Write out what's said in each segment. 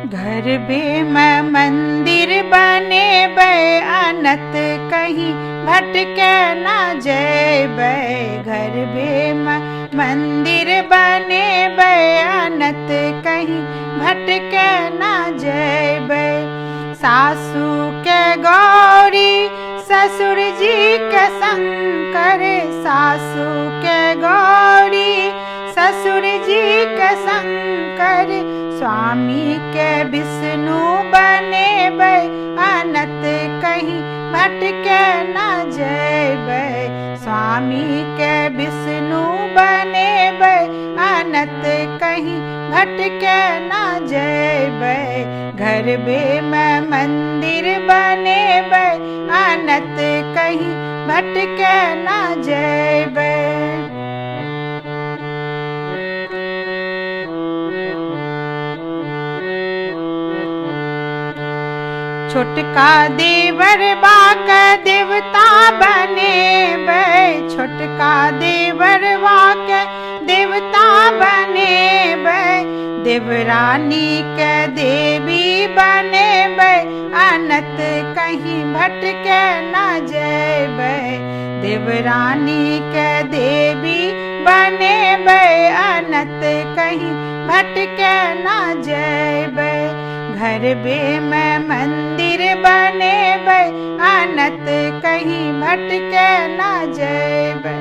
घर बे में मंदिर बने बे अनत कहीं भटके न जैबे। घर बे में मंदिर बने बे अनत कहीं भटके न जैबे। सासू के गौरी ससुर जी के शंकर, सासू के गौरी ससुर जी के शंकर। स्वामी के विष्णु बने बे अनत कहीं भटके न जैबे। स्वामी के विष्णु बने बे अनत कहीं भटके न जैबे। घर बे में मंदिर बने बे अनत कहीं भटके न जैबे। छोटका देवर बाक देवता बने बे। छोटका देवर बाक देवता बने बे। देवरानी के देवी बने बे अनत कहीं भटके न जैबे। देवरानी के देवी बने बे अनत कहीं भटके न जैबे। घर बे में मंदिर बने बे अनत कहीं भटके न जैबे।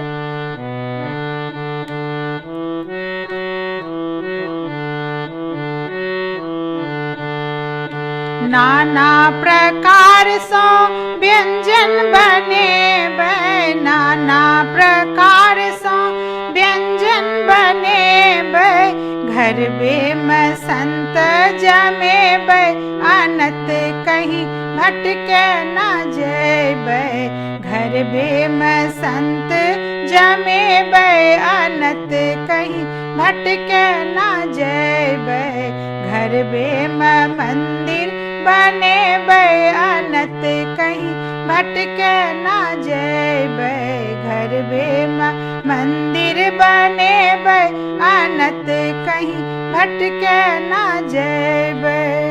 नाना प्रकार सो व्यंजन बने बे। नाना प्रकार सो व्यंजन बने बे। घर बे में संत जमे बे अनत कहीं भटके न जैबे। घर बे में संत जमे बे अनत कहीं भटके न जैबे। घर बे में मंदिर बने बे अनत कहीं भटके न जैबे। घर बे में मंदिर बने बे अनत कहीं भटके न जैबे।